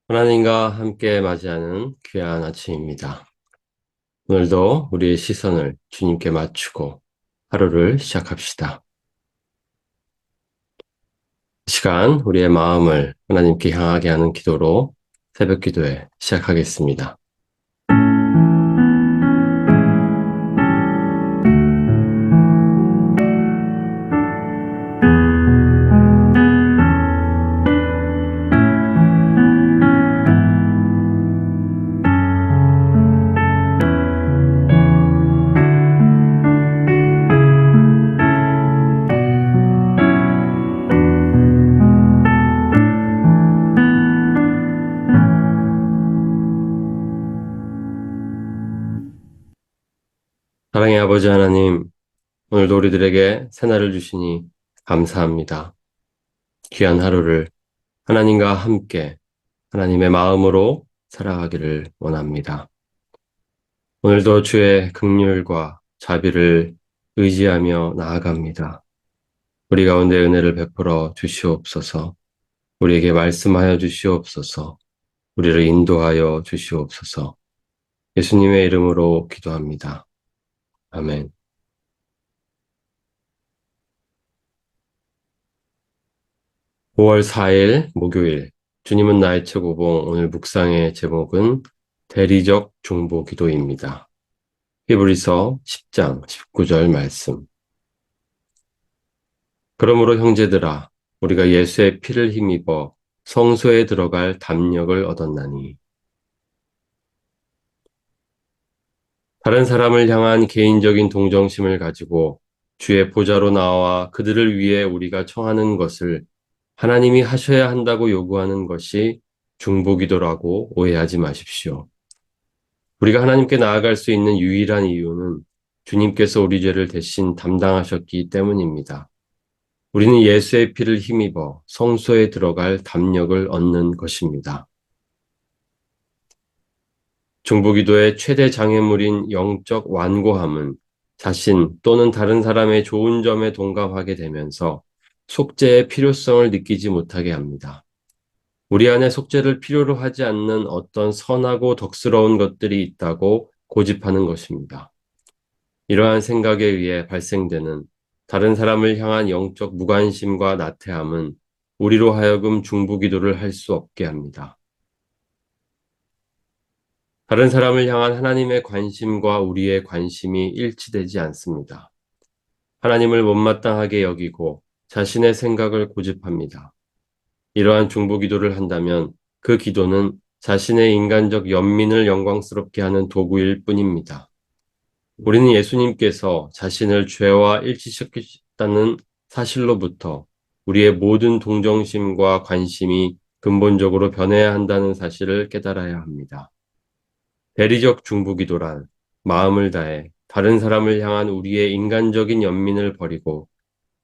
하나님과 함께 맞이하는 귀한 아침입니다. 오늘도 우리의 시선을 주님께 맞추고 하루를 시작합시다. 이 시간 우리의 마음을 하나님께 향하게 하는 기도로 새벽 기도에 시작하겠습니다. 사랑의 아버지 하나님, 오늘도 우리들에게 새날을 주시니 감사합니다. 귀한 하루를 하나님과 함께 하나님의 마음으로 살아가기를 원합니다. 오늘도 주의 긍휼과 자비를 의지하며 나아갑니다. 우리 가운데 은혜를 베풀어 주시옵소서. 우리에게 말씀하여 주시옵소서. 우리를 인도하여 주시옵소서. 예수님의 이름으로 기도합니다. 아멘. 5월 4일 목요일 주님은 나의 최고봉. 오늘 묵상의 제목은 대리적 중보 기도입니다. 히브리서 10장 19절 말씀. 그러므로 형제들아 우리가 예수의 피를 힘입어 성소에 들어갈 담력을 얻었나니. 다른 사람을 향한 개인적인 동정심을 가지고 주의 보좌로 나와 그들을 위해 우리가 청하는 것을 하나님이 하셔야 한다고 요구하는 것이 중보기도라고 오해하지 마십시오. 우리가 하나님께 나아갈 수 있는 유일한 이유는 주님께서 우리 죄를 대신 담당하셨기 때문입니다. 우리는 예수의 피를 힘입어 성소에 들어갈 담력을 얻는 것입니다. 중보기도의 최대 장애물인 영적 완고함은 자신 또는 다른 사람의 좋은 점에 동감하게 되면서 속죄의 필요성을 느끼지 못하게 합니다. 우리 안에 속죄를 필요로 하지 않는 어떤 선하고 덕스러운 것들이 있다고 고집하는 것입니다. 이러한 생각에 의해 발생되는 다른 사람을 향한 영적 무관심과 나태함은 우리로 하여금 중보기도를 할 수 없게 합니다. 다른 사람을 향한 하나님의 관심과 우리의 관심이 일치되지 않습니다. 하나님을 못마땅하게 여기고 자신의 생각을 고집합니다. 이러한 중보기도를 한다면 그 기도는 자신의 인간적 연민을 영광스럽게 하는 도구일 뿐입니다. 우리는 예수님께서 자신을 죄와 일치시켰다는 사실로부터 우리의 모든 동정심과 관심이 근본적으로 변해야 한다는 사실을 깨달아야 합니다. 대리적 중보기도란 마음을 다해 다른 사람을 향한 우리의 인간적인 연민을 버리고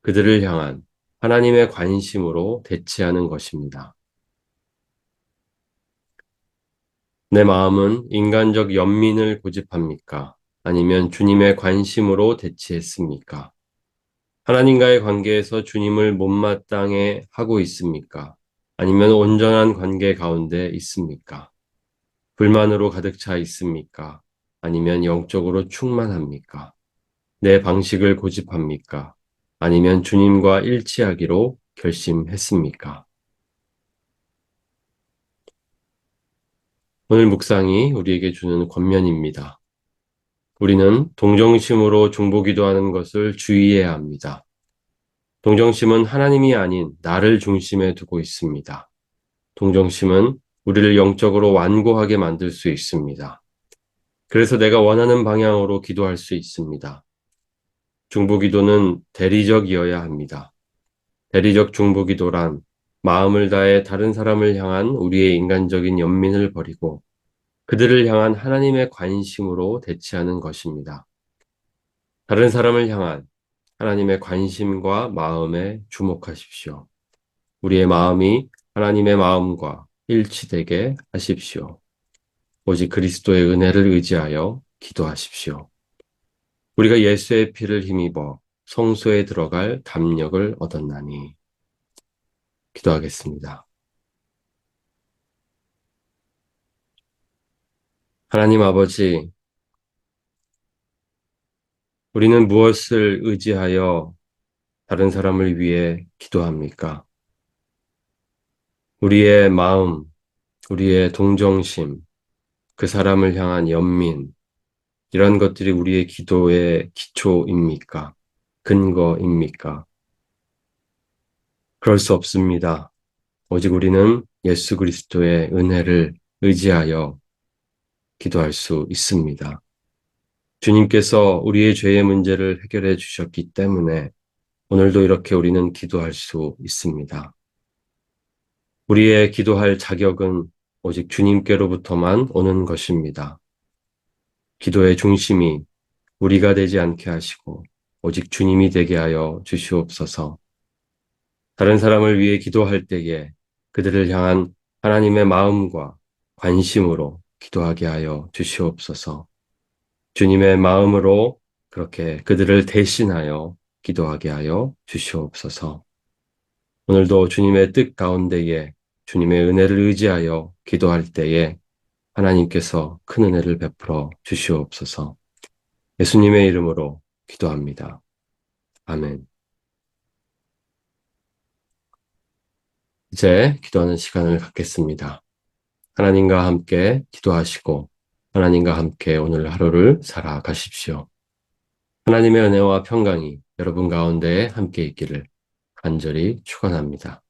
그들을 향한 하나님의 관심으로 대치하는 것입니다. 내 마음은 인간적 연민을 고집합니까? 아니면 주님의 관심으로 대치했습니까? 하나님과의 관계에서 주님을 못마땅해 하고 있습니까? 아니면 온전한 관계 가운데 있습니까? 불만으로 가득 차 있습니까? 아니면 영적으로 충만합니까? 내 방식을 고집합니까? 아니면 주님과 일치하기로 결심했습니까? 오늘 묵상이 우리에게 주는 권면입니다. 우리는 동정심으로 중보기도하는 것을 주의해야 합니다. 동정심은 하나님이 아닌 나를 중심에 두고 있습니다. 동정심은 우리를 영적으로 완고하게 만들 수 있습니다. 그래서 내가 원하는 방향으로 기도할 수 있습니다. 중보기도는 대리적이어야 합니다. 대리적 중보기도란 마음을 다해 다른 사람을 향한 우리의 인간적인 연민을 버리고 그들을 향한 하나님의 관심으로 대치하는 것입니다. 다른 사람을 향한 하나님의 관심과 마음에 주목하십시오. 우리의 마음이 하나님의 마음과 일치되게 하십시오. 오직 그리스도의 은혜를 의지하여 기도하십시오. 우리가 예수의 피를 힘입어 성소에 들어갈 담력을 얻었나니. 기도하겠습니다. 하나님 아버지, 우리는 무엇을 의지하여 다른 사람을 위해 기도합니까? 우리의 마음, 우리의 동정심, 그 사람을 향한 연민, 이런 것들이 우리의 기도의 기초입니까? 근거입니까? 그럴 수 없습니다. 오직 우리는 예수 그리스도의 은혜를 의지하여 기도할 수 있습니다. 주님께서 우리의 죄의 문제를 해결해 주셨기 때문에 오늘도 이렇게 우리는 기도할 수 있습니다. 우리의 기도할 자격은 오직 주님께로부터만 오는 것입니다. 기도의 중심이 우리가 되지 않게 하시고 오직 주님이 되게 하여 주시옵소서. 다른 사람을 위해 기도할 때에 그들을 향한 하나님의 마음과 관심으로 기도하게 하여 주시옵소서. 주님의 마음으로 그렇게 그들을 대신하여 기도하게 하여 주시옵소서. 오늘도 주님의 뜻 가운데에 주님의 은혜를 의지하여 기도할 때에 하나님께서 큰 은혜를 베풀어 주시옵소서. 예수님의 이름으로 기도합니다. 아멘. 이제 기도하는 시간을 갖겠습니다. 하나님과 함께 기도하시고 하나님과 함께 오늘 하루를 살아가십시오. 하나님의 은혜와 평강이 여러분 가운데 함께 있기를 간절히 축원합니다.